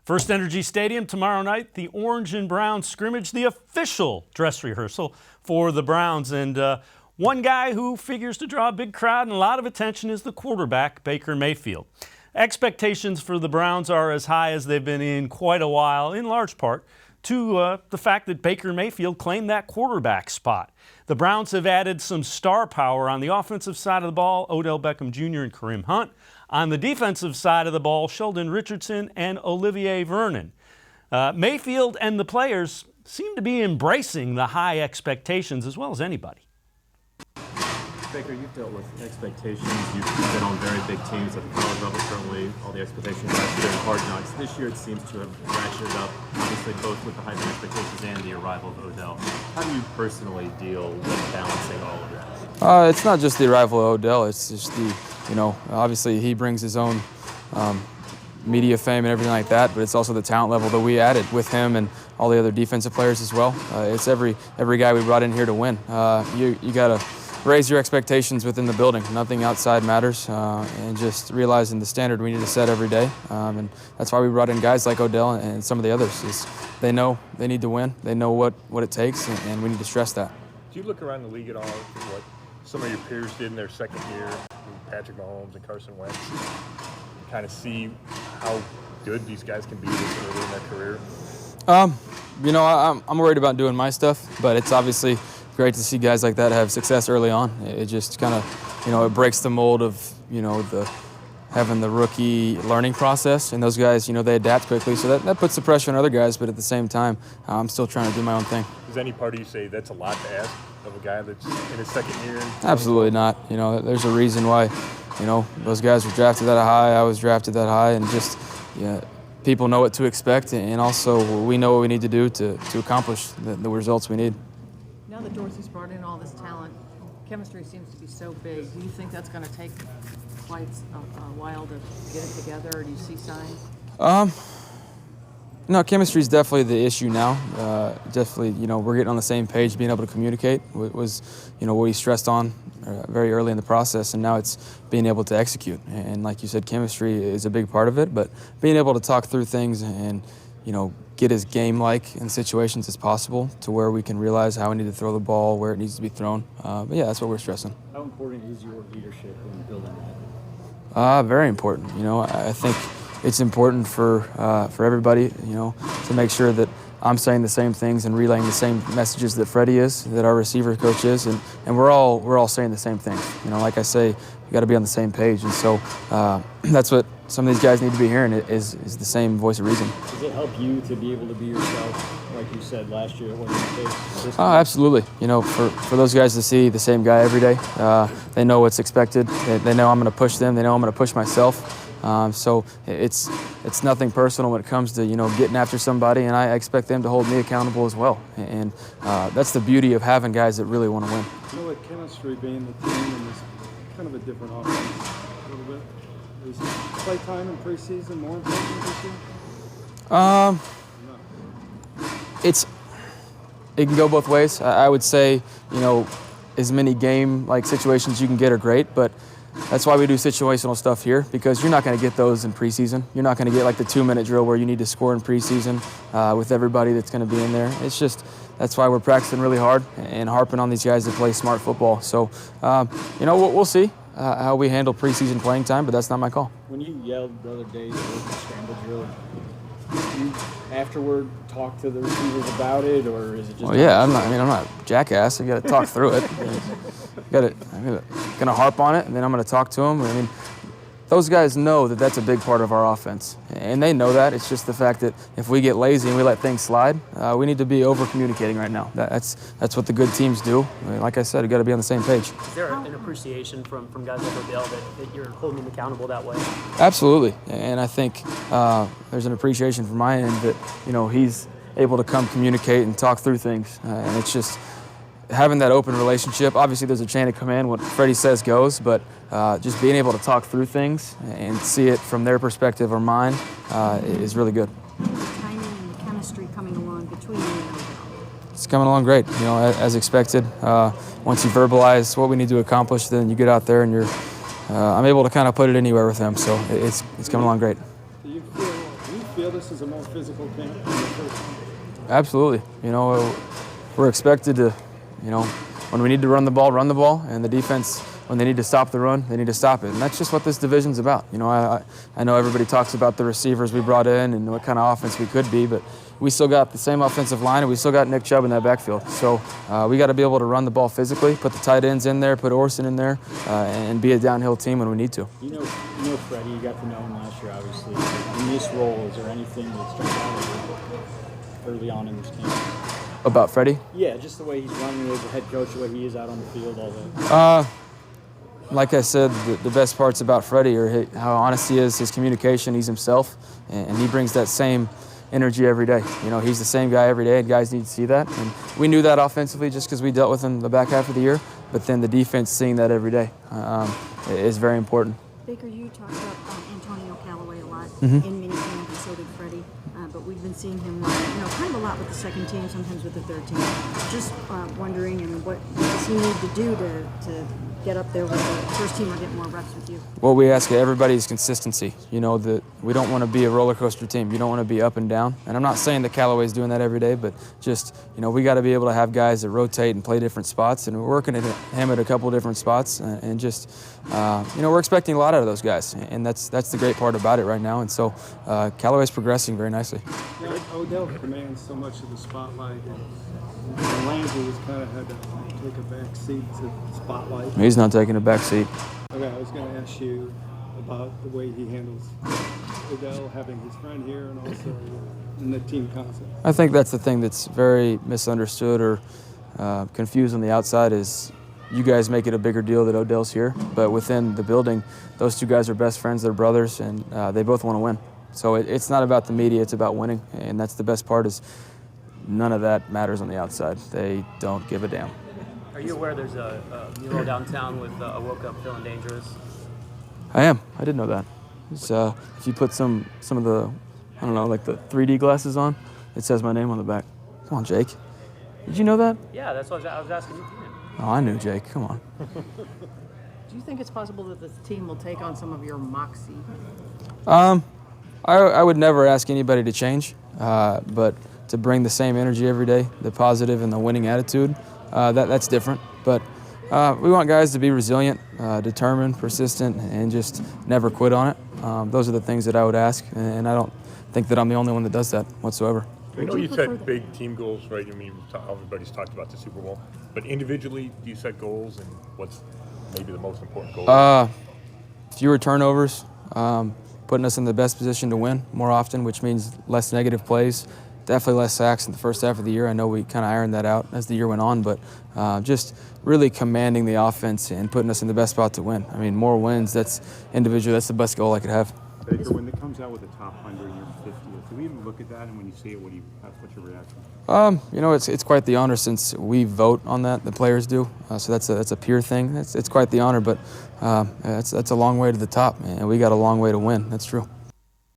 First Energy Stadium tomorrow night, the Orange and Brown scrimmage, the official dress rehearsal for the Browns. And one guy who figures to draw a big crowd and a lot of attention is the quarterback, Baker-Mayfield. Expectations for the Browns are as high as they've been in quite a while, in large part to the fact that Baker-Mayfield claimed that quarterback spot. The Browns have added some star power on the offensive side of the ball, Odell Beckham Jr. and Kareem Hunt. On the defensive side of the ball, Sheldon Richardson and Olivier Vernon. Mayfield and the players seem to be embracing the high expectations as well as anybody. Baker, you've dealt with expectations. You've been on very big teams at the college level, certainly all the expectations last year in Hard Knocks. This year it seems to have ratcheted up, obviously both with the heightened expectations and the arrival of Odell. How do you personally deal with balancing all of that? It's not just the arrival of Odell, it's just the, obviously he brings his own media fame and everything like that, but it's also the talent level that we added with him and all the other defensive players as well. It's every guy we brought in here to win. You got to raise your expectations within the building. Nothing outside matters, and just realizing the standard we need to set every day. And that's why we brought in guys like Odell and some of the others. Is they know they need to win. They know what it takes, and we need to stress that. Do you look around the league at all at what some of your peers did in their second year, Patrick Mahomes and Carson Wentz, and kind of see how good these guys can be this early in their career? I'm worried about doing my stuff, but it's obviously great to see guys like that have success early on. It just kind of, it breaks the mold of, having the rookie learning process. And those guys, they adapt quickly. So that puts the pressure on other guys. But at the same time, I'm still trying to do my own thing. Does any part of you say that's a lot to ask of a guy that's in his second year? Absolutely not. There's a reason why, those guys were drafted that high. I was drafted that high. And just, people know what to expect. And also we know what we need to do to accomplish the results we need. Now that Dorsey's brought in all this talent, chemistry seems to be so big. Do you think that's going to take quite a while to get it together, or do you see signs? No, chemistry is definitely the issue now. Definitely, we're getting on the same page, being able to communicate was, what he stressed on very early in the process, and now it's being able to execute. And like you said, chemistry is a big part of it, but being able to talk through things and, get as game-like in situations as possible to where we can realize how we need to throw the ball, where it needs to be thrown. But yeah, that's what we're stressing. How important is your leadership in building that? Very important. I think it's important for everybody, to make sure that I'm saying the same things and relaying the same messages that Freddie is, that our receiver coach is, and we're all saying the same things. Like I say, you got to be on the same page, and so that's what some of these guys need to be hearing is the same voice of reason. Does it help you to be able to be yourself, like you said last year? It wasn't the case. Absolutely. For those guys to see the same guy every day, they know what's expected. They know I'm going to push them. They know I'm going to push myself. So it's nothing personal when it comes to getting after somebody, and I expect them to hold me accountable as well. And that's the beauty of having guys that really want to win. Like chemistry being the team and this kind of a different offense a little bit. Is play time in preseason more important this year? No. It can go both ways. I would say as many game-like situations you can get are great, but that's why we do situational stuff here, because you're not going to get those in preseason. You're not going to get like the 2-minute drill where you need to score in preseason with everybody that's going to be in there. It's just that's why we're practicing really hard and harping on these guys to play smart football. So, we'll see how we handle preseason playing time, but that's not my call. When you yelled the other day at the scramble drill, did you afterward talk to the receivers about it, or is it just? Well, yeah, I'm not a jackass. You got to talk through it. I'm gonna harp on it, and then I'm gonna talk to them. Those guys know that that's a big part of our offense, and they know that. It's just the fact that if we get lazy and we let things slide, we need to be over-communicating right now. That's what the good teams do. Like I said, we got to be on the same page. Is there an appreciation from guys like Odell that you're holding him accountable that way? Absolutely, and I think there's an appreciation from my end that he's able to come communicate and talk through things, and it's just having that open relationship. Obviously, there's a chain of command. What Freddie says goes, but just being able to talk through things and see it from their perspective or mine is really good. The timing and the chemistry coming along between you and Odell. It's coming along great, as expected. Once you verbalize what we need to accomplish, then you get out there and I'm able to kind of put it anywhere with them. So it's coming along great. Do you feel the this is a more physical camp than the first one? Absolutely. You know, we're expected to, you know, when we need to run the ball, and the defense, when they need to stop the run, they need to stop it. And that's just what this division's about. You know, I know everybody talks about the receivers we brought in and what kind of offense we could be, but we still got the same offensive line, and we still got Nick Chubb in that backfield. So we got to be able to run the ball physically, put the tight ends in there, put Orson in there, and be a downhill team when we need to. You know Freddie, you got to know him last year, obviously. In this role, is there anything that struck out early on in this camp? About Freddie? Yeah, just the way he's running as a head coach, the way he is out on the field, all that. Like I said, the best parts about Freddie are how honest he is, his communication, he's himself, and he brings that same energy every day. You know, he's the same guy every day, and guys need to see that. And we knew that offensively just because we dealt with him the back half of the year, but then the defense seeing that every day is very important. Baker, you talked about Antonio Callaway a lot Mm-hmm. in minicamp, and so did Freddie. But we've been seeing him run, kind of a lot with the second team, sometimes with the third team. Just wondering, what does he need to do to get up there with the first team or get more reps with you? What we ask of everybody is consistency. You know, that we don't want to be a roller coaster team. You don't want to be up and down. And I'm not saying that Callaway's doing that every day, but just, we got to be able to have guys that rotate and play different spots. And we're working at him at a couple of different spots. And just, we're expecting a lot out of those guys. And that's the great part about it right now. And so Callaway's progressing very nicely. Yeah, Odell commands so much of the spotlight, and Landry has kind of had to take a back seat to the spotlight. He's not taking a back seat. Okay, I was going to ask you about the way he handles Odell, having his friend here, and also in the team concept. I think that's the thing that's very misunderstood or confused on the outside is you guys make it a bigger deal that Odell's here, but within the building, those two guys are best friends, they're brothers, and they both want to win. So it's not about the media, it's about winning, and that's the best part is none of that matters on the outside. They don't give a damn. Are you aware there's a mural downtown with I woke up feeling dangerous? I am. I did know that. It's, if you put some of the, I don't know, like the 3D glasses on, it says my name on the back. Come on, Jake. Did you know that? Yeah, that's what I was asking you. Oh, I knew Jake. Come on. Do you think it's possible that this team will take on some of your moxie? I would never ask anybody to change, but to bring the same energy every day, the positive and the winning attitude, that's different. But we want guys to be resilient, determined, persistent, and just never quit on it. Those are the things that I would ask, and I don't think that I'm the only one that does that whatsoever. I know you set big team goals, right? I mean, everybody's talked about the Super Bowl, but individually, do you set goals, and what's maybe the most important goal? Fewer turnovers, putting us in the best position to win more often, which means less negative plays, definitely less sacks in the first half of the year. I know we kind of ironed that out as the year went on, but just really commanding the offense and putting us in the best spot to win. I mean, more wins, that's individually, that's the best goal I could have. Baker, when it comes out with the top 100 and you're 50th, do we even look at that? And when you see it, what's your reaction? It's quite the honor since we vote on that, the players do. So that's a peer thing. It's quite the honor, but that's a long way to the top, and we got a long way to win. That's true.